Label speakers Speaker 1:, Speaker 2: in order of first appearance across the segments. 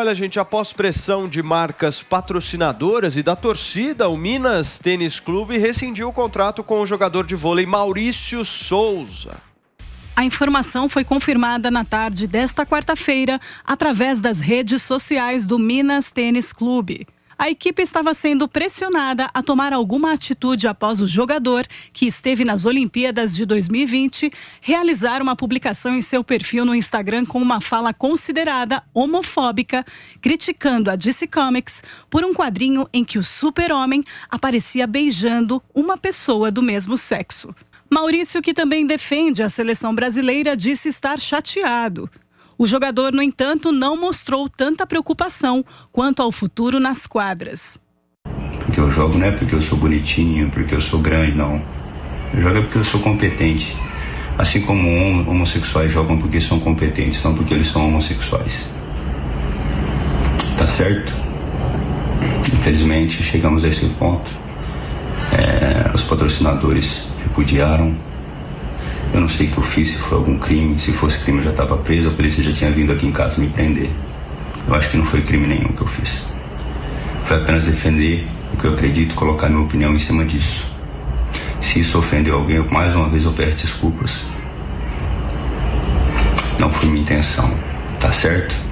Speaker 1: Olha, gente, após pressão de marcas patrocinadoras e da torcida, o Minas Tênis Clube rescindiu o contrato com o jogador de vôlei Maurício Souza.
Speaker 2: A informação foi confirmada na tarde desta quarta-feira através das redes sociais do Minas Tênis Clube. A equipe estava sendo pressionada a tomar alguma atitude após o jogador, que esteve nas Olimpíadas de 2020, realizar uma publicação em seu perfil no Instagram com uma fala considerada homofóbica, criticando a DC Comics por um quadrinho em que o super-homem aparecia beijando uma pessoa do mesmo sexo. Maurício, que também defende a seleção brasileira, disse estar chateado. O jogador, no entanto, não mostrou tanta preocupação quanto ao futuro nas quadras.
Speaker 3: Porque eu jogo não é porque eu sou bonitinho, porque eu sou grande, não. Eu jogo é porque eu sou competente. Assim como homossexuais jogam porque são competentes, não porque eles são homossexuais. Tá certo? Infelizmente, chegamos a esse ponto. Os patrocinadores repudiaram. Eu não sei o que eu fiz, se foi algum crime. Se fosse crime eu já estava preso, a polícia já tinha vindo aqui em casa me prender. Eu acho que não foi crime nenhum que eu fiz. Foi apenas defender o que eu acredito, colocar minha opinião em cima disso. Se isso ofendeu alguém, mais uma vez eu peço desculpas. Não foi minha intenção, tá certo?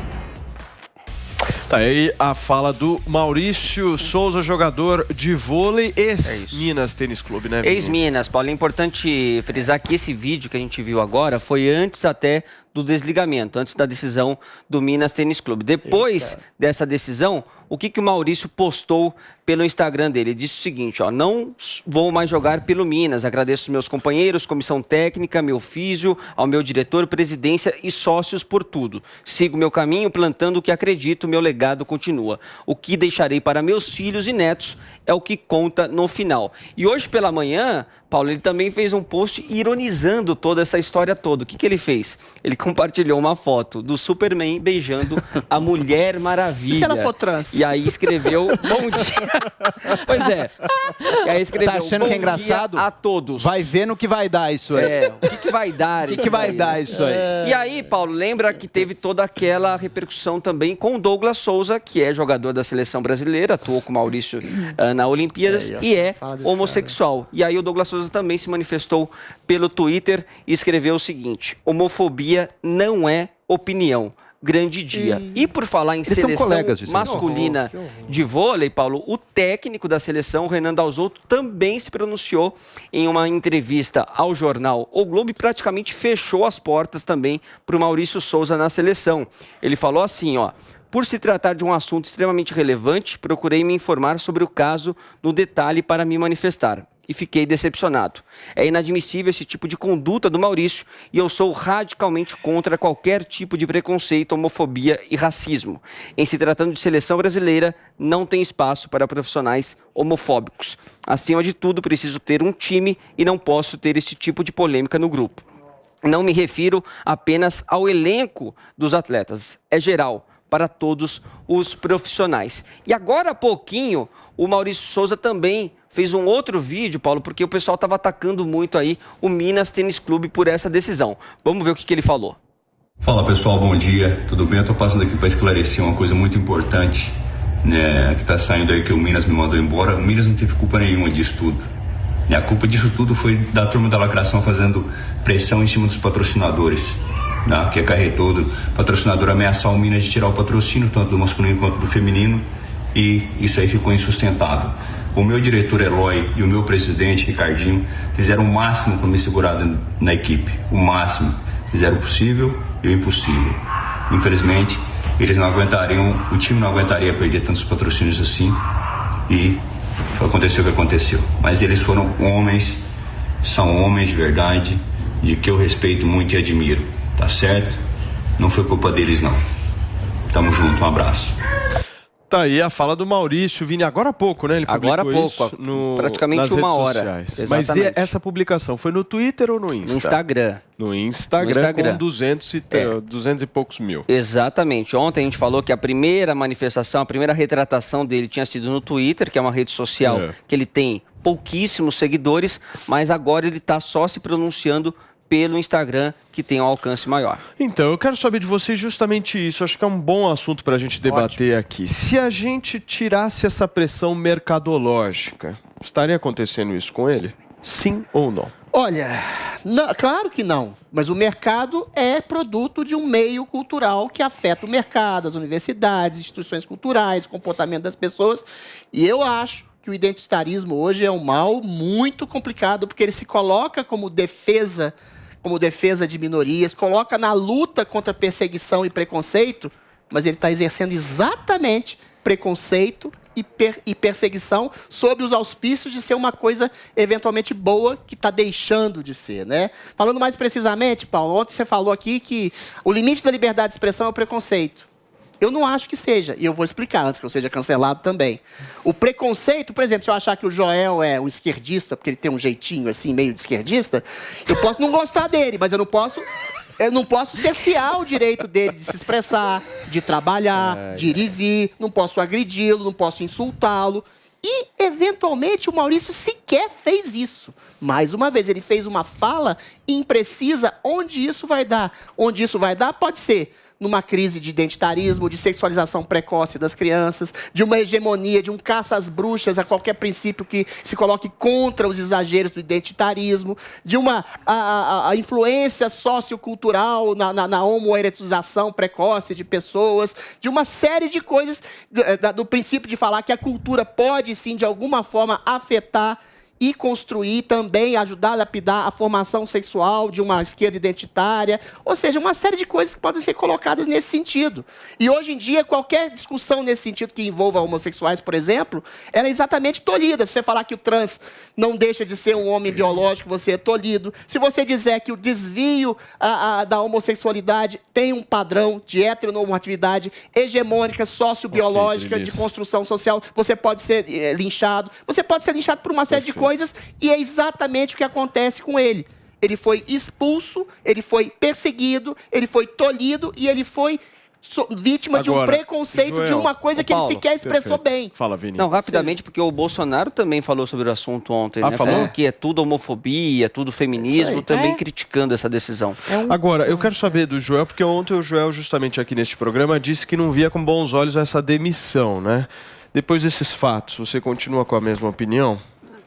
Speaker 1: Tá aí a fala do Maurício Souza, jogador de vôlei, ex-Minas Tênis Clube, né?
Speaker 4: Ex-Minas, Paulo. É importante frisar que esse vídeo que a gente viu agora foi antes até do desligamento, antes da decisão do Minas Tênis Clube. Depois dessa decisão, o que o Maurício postou pelo Instagram dele? Ele disse o seguinte, ó: não vou mais jogar pelo Minas, agradeço os meus companheiros, comissão técnica, meu físio, ao meu diretor, presidência e sócios por tudo. Sigo meu caminho, plantando o que acredito, meu legado continua. O que deixarei para meus filhos e netos é o que conta no final. E hoje pela manhã, Paulo, ele também fez um post ironizando toda essa história toda. O que ele fez? Ele compartilhou uma foto do Superman beijando a Mulher Maravilha.
Speaker 5: E se ela for trans?
Speaker 4: E aí escreveu, bom dia. Pois é. E aí escreveu,
Speaker 6: tá achando
Speaker 4: bom
Speaker 6: que é engraçado?
Speaker 4: Dia a todos.
Speaker 6: Vai ver no que vai dar isso aí.
Speaker 4: O que vai dar isso aí?
Speaker 6: O que vai dar isso aí?
Speaker 4: E aí, Paulo, lembra que teve toda aquela repercussão também com o Douglas Souza, que é jogador da seleção brasileira, atuou com o Maurício na Olimpíadas e é homossexual. Cara. E aí o Douglas Souza também se manifestou pelo Twitter e escreveu o seguinte: homofobia não é opinião. Grande dia. E por falar em seleção masculina de vôlei, Paulo, o técnico da seleção, Renan Dalzotto, também se pronunciou em uma entrevista ao jornal O Globo e praticamente fechou as portas também para o Maurício Souza na seleção. Ele falou assim, ó: por se tratar de um assunto extremamente relevante, procurei me informar sobre o caso no detalhe para me manifestar. E fiquei decepcionado. É inadmissível esse tipo de conduta do Maurício e eu sou radicalmente contra qualquer tipo de preconceito, homofobia e racismo. Em se tratando de seleção brasileira, não tem espaço para profissionais homofóbicos. Acima de tudo, preciso ter um time e não posso ter esse tipo de polêmica no grupo. Não me refiro apenas ao elenco dos atletas, é geral, para todos os profissionais. E agora há pouquinho, o Maurício Souza também fez um outro vídeo, Paulo, porque o pessoal estava atacando muito aí o Minas Tênis Clube por essa decisão. Vamos ver o que ele falou.
Speaker 3: Fala pessoal, bom dia, tudo bem? Eu tô passando aqui para esclarecer uma coisa muito importante, né, que tá saindo aí que o Minas me mandou embora. O Minas não teve culpa nenhuma disso tudo. A culpa disso tudo foi da turma da lacração fazendo pressão em cima dos patrocinadores, né, que acarretou do patrocinador ameaçar o Minas de tirar o patrocínio, tanto do masculino quanto do feminino, e isso aí ficou insustentável. O meu diretor Eloy e o meu presidente Ricardinho fizeram o máximo para me segurar na equipe, o máximo. Fizeram o possível e o impossível. Infelizmente, eles não aguentariam, o time não aguentaria perder tantos patrocínios assim, e aconteceu o que aconteceu. Mas eles foram homens, são homens de verdade, de que eu respeito muito e admiro, tá certo? Não foi culpa deles não. Tamo junto, um abraço.
Speaker 1: Tá aí a fala do Maurício, Vini, agora há pouco, né? Ele publicou
Speaker 4: agora há pouco,
Speaker 1: isso
Speaker 4: praticamente uma hora.
Speaker 1: Mas e essa publicação foi no Twitter ou no Insta?
Speaker 4: No Instagram.
Speaker 1: No Instagram, com 200 e poucos mil.
Speaker 4: Exatamente. Ontem a gente falou que a primeira manifestação, a primeira retratação dele tinha sido no Twitter, que é uma rede social que ele tem pouquíssimos seguidores, mas agora ele está só se pronunciando pelo Instagram, que tem um alcance maior.
Speaker 1: Então, eu quero saber de vocês justamente isso. Acho que é um bom assunto para a gente debater aqui. Se a gente tirasse essa pressão mercadológica, estaria acontecendo isso com ele? Sim ou não?
Speaker 5: Olha, não, claro que não. Mas o mercado é produto de um meio cultural que afeta o mercado, as universidades, instituições culturais, o comportamento das pessoas. E eu acho que o identitarismo hoje é um mal muito complicado, porque ele se coloca como defesa de minorias, coloca na luta contra perseguição e preconceito, mas ele está exercendo exatamente preconceito e perseguição sob os auspícios de ser uma coisa eventualmente boa que está deixando de ser, né? Falando mais precisamente, Paulo, ontem você falou aqui que o limite da liberdade de expressão é o preconceito. Eu não acho que seja, e eu vou explicar antes que eu seja cancelado também. O preconceito, por exemplo, se eu achar que o Joel é um esquerdista, porque ele tem um jeitinho assim, meio de esquerdista, eu posso não gostar dele, mas eu não posso cercear o direito dele de se expressar, de trabalhar, de ir e vir, não posso agredi-lo, não posso insultá-lo. E, eventualmente, o Maurício sequer fez isso. Mais uma vez, ele fez uma fala imprecisa onde isso vai dar. Onde isso vai dar pode ser numa crise de identitarismo, de sexualização precoce das crianças, de uma hegemonia, de um caça às bruxas a qualquer princípio que se coloque contra os exageros do identitarismo, de uma a influência sociocultural na homoerotização precoce de pessoas, de uma série de coisas, do princípio de falar que a cultura pode, sim, de alguma forma, afetar e construir também, ajudar a lapidar a formação sexual de uma esquerda identitária, ou seja, uma série de coisas que podem ser colocadas nesse sentido. E hoje em dia, qualquer discussão nesse sentido que envolva homossexuais, por exemplo, ela é exatamente tolhida. Se você falar que o trans não deixa de ser um homem biológico, você é tolhido. Se você dizer que o desvio da homossexualidade tem um padrão de heteronormatividade hegemônica, sociobiológica, de construção social, você pode ser linchado. Você pode ser linchado por uma série de coisas, e é exatamente o que acontece com ele. Ele foi expulso, ele foi perseguido, ele foi tolhido e ele foi vítima de um preconceito, Joel, de uma coisa que Paulo, ele sequer expressou bem.
Speaker 1: Fala, Vini.
Speaker 4: Não, rapidamente, porque o Bolsonaro também falou sobre o assunto ontem, né? Falando que é tudo homofobia, tudo feminismo, também criticando essa decisão.
Speaker 1: Agora, eu quero saber do Joel, porque ontem o Joel, justamente aqui neste programa, disse que não via com bons olhos essa demissão, né? Depois desses fatos, você continua com a mesma opinião?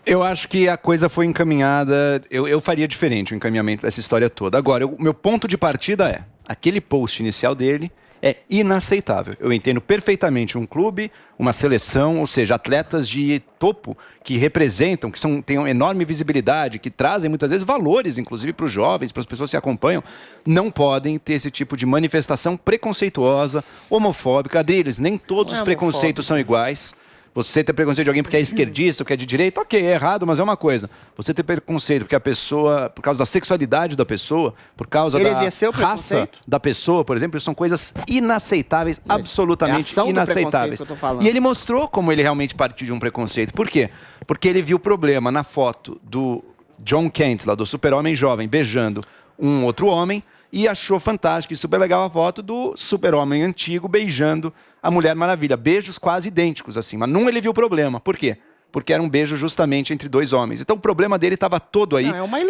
Speaker 7: Eu acho que a coisa foi encaminhada, eu faria diferente o encaminhamento dessa história toda. Agora, o meu ponto de partida é, aquele post inicial dele é inaceitável. Eu entendo perfeitamente um clube, uma seleção, ou seja, atletas de topo que representam, têm uma enorme visibilidade, que trazem muitas vezes valores, inclusive para os jovens, para as pessoas que acompanham, não podem ter esse tipo de manifestação preconceituosa, homofóbica. Adriles, nem todos os preconceitos são iguais. Você ter preconceito de alguém porque é esquerdista ou que é de direita, ok, é errado, mas é uma coisa. Você ter preconceito porque a pessoa, por causa da sexualidade da pessoa, por causa da raça da pessoa, por exemplo, são coisas inaceitáveis, absolutamente inaceitáveis. E ele mostrou como ele realmente partiu de um preconceito. Por quê? Porque ele viu o problema na foto do John Kent, lá do super-homem jovem, beijando um outro homem, e achou fantástico e super legal a foto do super-homem antigo beijando a Mulher Maravilha. Beijos quase idênticos, assim. Mas num ele viu o problema. Por quê? Porque era um beijo justamente entre dois homens. Então o problema dele estava todo aí.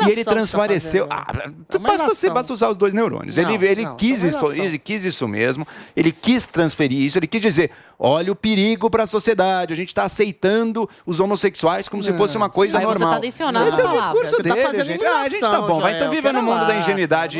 Speaker 7: E ele transpareceu. Basta usar os dois neurônios. Ele quis isso mesmo. Ele quis transferir isso. Ele quis dizer, olha o perigo para a sociedade. A gente está aceitando os homossexuais como se fosse uma coisa normal.
Speaker 8: Você está adicionando
Speaker 7: esse é o discurso dele, gente. A gente tá bom. Vai então viver no mundo da ingenuidade.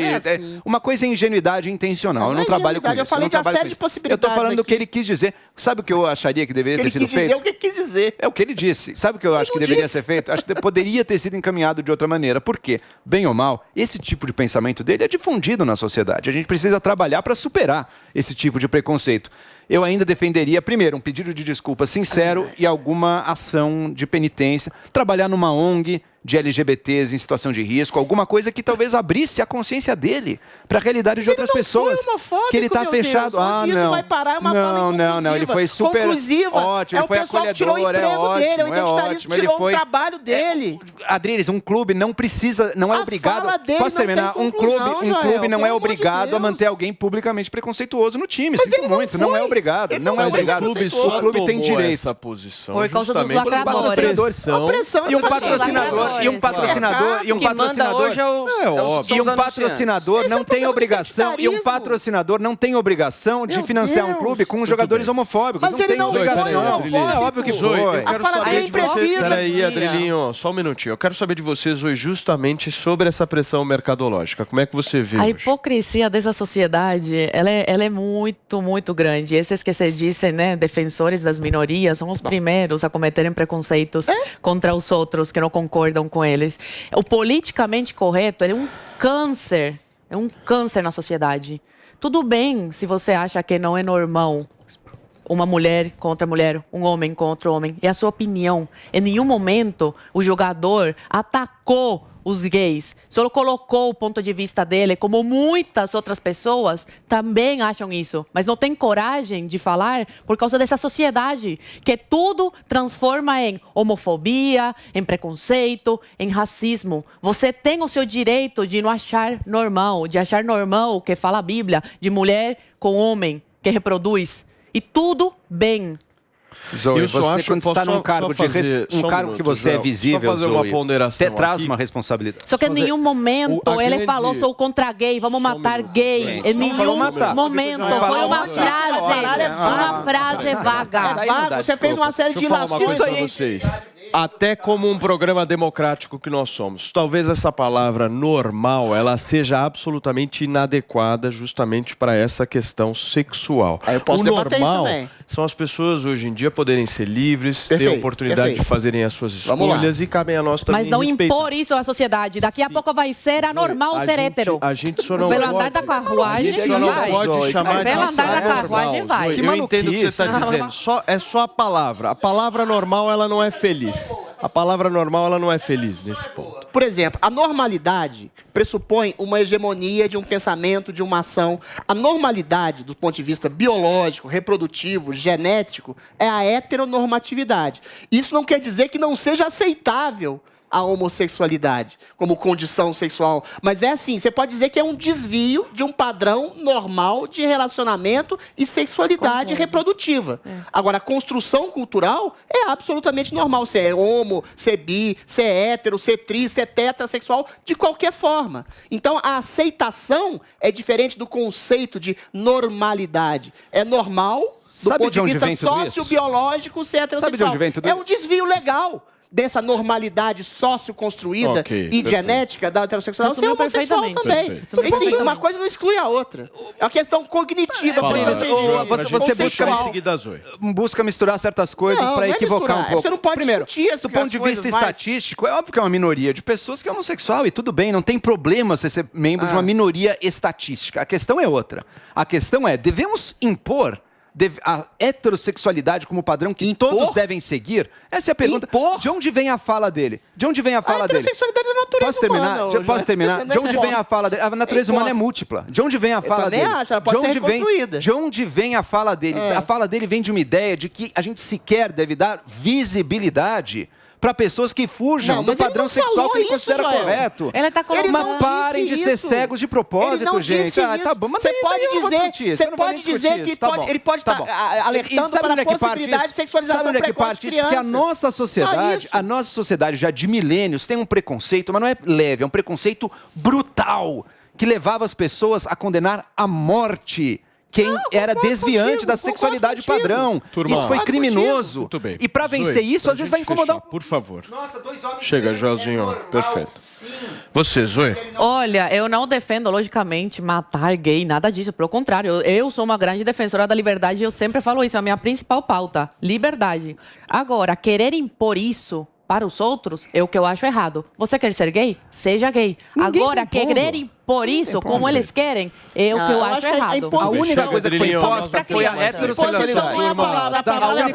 Speaker 7: Uma coisa é ingenuidade intencional. Eu não trabalho com isso.
Speaker 5: Eu falei de uma série de possibilidades.
Speaker 7: Eu estou falando do que ele quis dizer. Sabe o que eu acharia que deveria ter sido feito?
Speaker 5: O que ele quis dizer.
Speaker 7: É o que ele disse. Sabe o que eu acho que deveria ser feito? Acho que poderia ter sido encaminhado de outra maneira. Por quê? Bem ou mal, esse tipo de pensamento dele é difundido na sociedade. A gente precisa trabalhar para superar esse tipo de preconceito. Eu ainda defenderia, primeiro, um pedido de desculpa sincero e alguma ação de penitência. Trabalhar numa ONG de LGBTs em situação de risco, alguma coisa que talvez abrisse a consciência dele para a realidade de outras pessoas. Que ele está fechado. Não, ele foi super ótimo, ele foi acolhedor, é ótimo,
Speaker 5: ele tirou o trabalho dele.
Speaker 7: Adriles, um clube não precisa, não é obrigado. Posso terminar? Um clube não é obrigado a manter alguém publicamente preconceituoso no time. Sinto muito, não é obrigado. Não é obrigado.
Speaker 1: O clube tem direito. Essa posição.
Speaker 8: Por causa dos lacradores.
Speaker 7: E um patrocinador. E um patrocinador
Speaker 4: que manda hoje
Speaker 7: patrocinador não tem obrigação. E um patrocinador não tem obrigação de financiar um clube com jogadores homofóbicos.
Speaker 5: Mas ele não foi homofóbico.
Speaker 7: É óbvio que foi.
Speaker 1: Eu quero saber de vocês. Peraí, Adrilinho, só um minutinho. Eu quero saber de vocês hoje justamente sobre essa pressão mercadológica. Como é que você vê
Speaker 8: A
Speaker 1: hoje?
Speaker 8: hipocrisia dessa sociedade, ela é muito, muito grande. Esses que se dizem, né, defensores das minorias, são os primeiros a cometerem preconceitos contra os outros que não concordam com eles. O politicamente correto, ele é um câncer na sociedade. Tudo bem se você acha que não é normal uma mulher contra mulher, um homem contra homem. É a sua opinião. Em nenhum momento o jogador atacou os gays. Só colocou o ponto de vista dele, como muitas outras pessoas também acham isso. Mas não tem coragem de falar por causa dessa sociedade, que tudo transforma em homofobia, em preconceito, em racismo. Você tem o seu direito de não achar normal, de achar normal o que fala a Bíblia, de mulher com homem que reproduz. E tudo bem.
Speaker 7: Zoe, você quando está num cargo que você é visível,
Speaker 1: só fazer uma ponderação
Speaker 7: você traz uma responsabilidade.
Speaker 8: Só que em nenhum momento ele falou, sou contra gay, vamos matar gay. Em nenhum momento. Foi uma frase vaga.
Speaker 5: Você fez uma série de
Speaker 1: ilações. Até como um programa democrático que nós somos, talvez essa palavra normal, ela seja absolutamente inadequada justamente para essa questão sexual.
Speaker 5: Eu posso debater isso
Speaker 1: normal
Speaker 5: também.
Speaker 1: São as pessoas hoje em dia poderem ser livres, ter a oportunidade de fazerem as suas escolhas e cabem a nós também.
Speaker 8: Mas não impor isso à sociedade. Daqui a pouco vai ser anormal ser hétero.
Speaker 1: A gente só não
Speaker 8: pelo andar da carruagem,
Speaker 1: pode chamar
Speaker 8: pelo andar da carruagem, vai.
Speaker 1: Eu entendo o que você está dizendo. É só a palavra. A palavra normal, ela não é feliz. A palavra normal, ela não é feliz nesse ponto.
Speaker 5: Por exemplo, a normalidade pressupõe uma hegemonia de um pensamento, de uma ação. A normalidade, do ponto de vista biológico, reprodutivo, genético, é a heteronormatividade. Isso não quer dizer que não seja aceitável a homossexualidade como condição sexual. Mas é assim, você pode dizer que é um desvio de um padrão normal de relacionamento e sexualidade reprodutiva. Agora, a construção cultural é absolutamente normal. Ser é homo, ser bi, ser hétero, ser tri, ser tetrasexual, de qualquer forma. Então, a aceitação é diferente do conceito de normalidade. É normal, do ponto de vista sociobiológico, ser heterossexual.
Speaker 7: Sabe de onde vem tudo isso?
Speaker 5: É um desvio legal dessa normalidade sócio-construída e genética da heterossexualidade, ser homossexual também. Enfim, uma coisa não exclui a outra. É uma questão cognitiva.
Speaker 7: Você busca misturar certas coisas para equivocar um pouco.
Speaker 5: Você não pode
Speaker 7: Primeiro,
Speaker 5: discutir
Speaker 7: do ponto de vista estatístico, é óbvio que é uma minoria de pessoas que é homossexual e tudo bem, não tem problema você ser membro de uma minoria estatística. A questão é outra. A questão é, devemos impor a heterossexualidade como padrão que todos devem seguir? Essa é a pergunta. De onde vem a fala dele? De onde vem a fala dele?
Speaker 5: A heterossexualidade é a natureza humana.
Speaker 7: Posso terminar? De onde vem a fala dele? A natureza humana é múltipla. De onde vem a fala dele?
Speaker 5: Acho, ela pode ser reconstruída.
Speaker 7: De onde vem a fala dele? A fala dele vem de uma ideia de que a gente sequer deve dar visibilidade para pessoas que fujam do padrão sexual que ele considera correto.
Speaker 8: Ele tá colocando...
Speaker 7: Mas parem de ser cegos de propósito, gente.
Speaker 5: Tá bom, mas você pode dizer que ele pode estar alertando para a possibilidade de sexualização precoce de crianças.
Speaker 7: Porque a nossa sociedade já de milênios tem um preconceito, mas não é leve, é um preconceito brutal, que levava as pessoas a condenar à morte quem era desviante da sexualidade padrão.
Speaker 1: Turma,
Speaker 7: isso foi criminoso.
Speaker 1: Muito bem.
Speaker 7: E para vencer isso, às vezes vai incomodar.
Speaker 1: Por favor.
Speaker 5: Nossa, 2 homens.
Speaker 1: Chega, Joãozinho. Perfeito.
Speaker 5: Sim.
Speaker 1: Você, Zoe?
Speaker 8: Olha, eu não defendo, logicamente, matar gay, nada disso. Pelo contrário, eu sou uma grande defensora da liberdade e eu sempre falo isso. É a minha principal pauta. Liberdade. Agora, querer impor isso para os outros é o que eu acho errado. Você quer ser gay? Seja gay. Agora, querer impor isso como eles querem é o que eu acho errado.
Speaker 7: A única coisa que foi exposta foi a heterossexualidade.
Speaker 5: A palavra